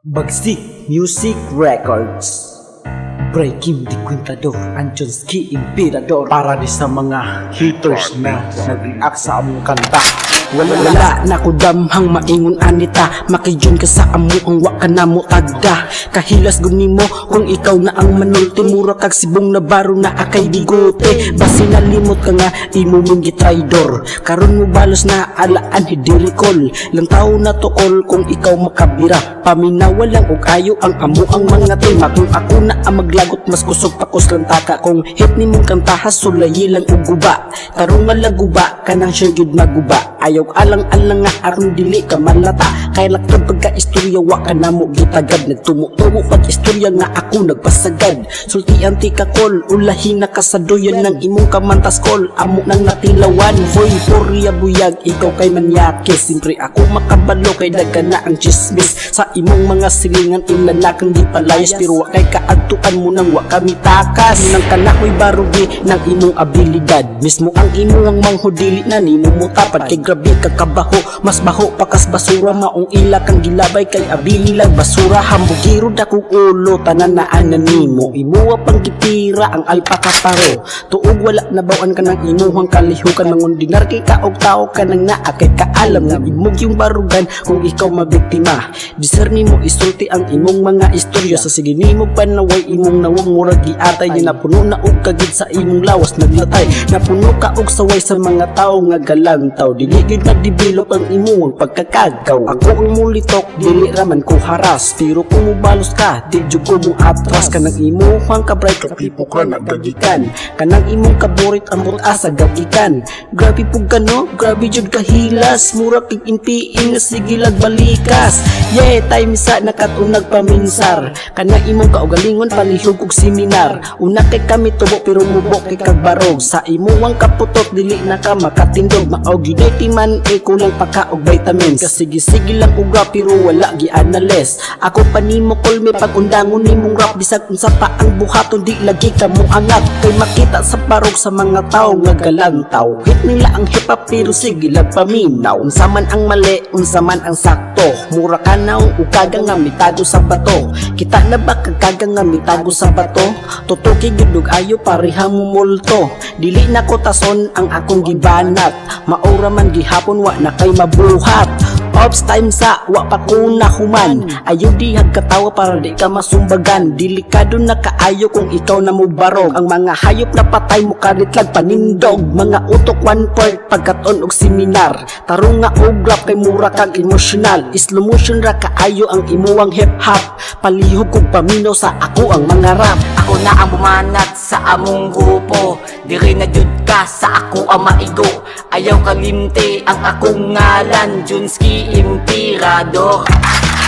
Bagsik Music Records. Breaking the Quintador, Anjonski Imperador. Para di sa mga haters na nag-react sa among kanta. Wala na ko damhang maingon anita. Makijun ka sa amo ang waka na mo tagda. Kahilas guni mo kung ikaw na ang manulti. Mura kag sibong na baro na akay bigote. Basi nalimot ka nga imo mong gitraidor. Karon mo balos na alaan hidirikol. Lang tao na tuol kung ikaw makabira. Paminawa lang og ayo ang amo ang mga tema. Kung ako na ang maglagot mas kusog pakos lang taka. Kung hit ni mong kantahas sulayi lang og guba. Karon nga lang guba kanang sure gid maguba. Ayaw alang-alang nga aron dili ka malata. Kay laktod pagka istorya wa ka na mo gitagad. Nagtumo-tumo pag istorya nga ako nagpasagad. Sultian ti ka kol ulahin na kasadoyan ng imong kamantas kol. Amo nang natilawan boy porya buyag ikaw kay manyakis. Simpre ako makabalo kay daga na ang chismis. Sa imong mga silingan ilalakang di palayas. Pero wa kay kaadtuan mo nang wa kami takas. Nang kanakoy barugi ng imong abilidad. Mismo ang imong manghudili na nimo mo tapad. Kay grabe kakabaho mas baho pakas basura. Maong ila kang gilabay kay abili lang basura. Hambugiro dakong ulo tanan na ananimo. Imuwa pang gipira ang alpakaparo. Tuog wala nabawaan ka ng imuhang kalihukan. Mangundinar kay kaog tao ka nang naa kay kaalam nga imog yung barugan kung ikaw mabiktima. Discer nimo isulti ang imong mga istorya. Sa sige nimo panaway imong nawang murag giatay. Ni napuno na og kagid sa imong lawas naglatay. Napuno ka og saway sa mga tao nga galantaw. Dili gid nagdevelop ang imong pagkakagaw. Ako ang mulitok dili raman ko haras. Pero kung mubalos ka di jud ko mo atras. Kanang imong kabright kapipo ka nagagikan. Kanang imong kaborit ang asa gagikan. Grabe pug kano grabe jud kahilas. Mura kig inpiing sige lag balikas. Yeah time sa nakatunag paminsar. Kanang imong kaugalingon palihog og seminar. Una kay kami tubo pero mubo kay kag barog. Sa imong kaputot dili na ka makatindog. Mao gid man e kulang pa ka og vitamins. Kasigi-sige lang og rap pero wala gi-analyze. Ako pa nimo kolme pag undangon nimong rap. Bisag unsa pa ang buhaton di lagi ka mo angat. Kay makita sa barog sa mga tao nga galantaw. Hit nila ang hip hop pero sige lang paminaw. Unsa man ang mali, unsa man ang sakto. Mura ka na ug kaga nga mitago sa bato. Kita na ba kagaga nga mitago sa bato? Tutuki gid og ayo pareha mo multo. Dili na ko tason ang akong gibanat. Maura man gihapon wa na kay mabuhat. Ops time sa wa pa ko nahuman. Ayaw dihag katawa para di ka masumbagan. Delikado na kaayo kung ikaw na mo barog. Ang mga hayop na patay mo karitlag panindog. Mga utok one part pagkaton og seminar. Tarong nga og rap kay mura kag emotional. Slow motion ra kaayo ang imuwang hip hop. Palihog kog paminaw sa ako ang mga rap. Ako na ang bumanat sa among grupo. Diri na jud ka sa ako ang maigo. Ayaw kalimte ang akong ngalan, Junski Imperador.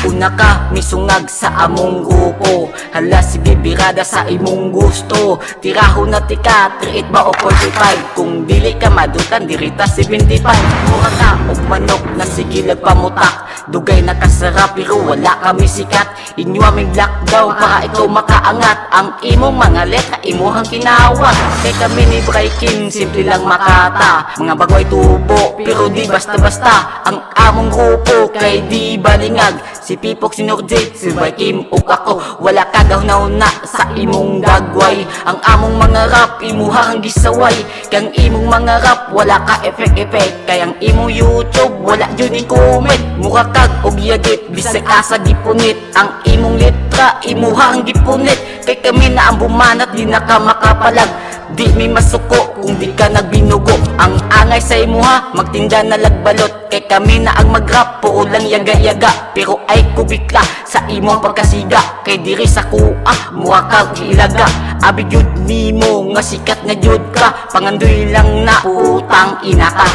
Una ka misungag sa among grupo. Hala sige birada sa imong gusto. Tiraho na tika 38 ba o 45. Kung dili ka madutan dirita 75. Mura ka og manok na sige lagpamutak. Dugay na kasarap pero wala kami sikat. Inyo aming black daw para ikaw makaangat. Ang imong mga letra imuhang kinawat. Kay kami ni Breaking simple lang makata. Mga bagway tubo pero di basta-basta. Ang among grupo kay di balingag. Si Pipok, si Nurjit, si Breaking ug ako. Wala kagaw na sa imong dagway. Ang among mga rap imuhang gisaway. Kang imong mga rap wala ka effect-effect. Kay ang imong YouTube wala jud ni comment. Mura kag og yagit bisag asa gipunit. Ang imong letra imuhang gipunit. Kay kami na ang bumanat di na ka makapalag. Di mi masuko kung di ka nagbinugo. Ang angay sa imuha magtinda na lagbalot. Kay kami na ang mag-rap po lang yaga-yaga. Pero ay kubikla sa imong pagkasiga. Kay diri sa kuha muha kag ilaga. Abi jud nimo nga sikat na jud ka. Pangandoy lang na putang ina ka.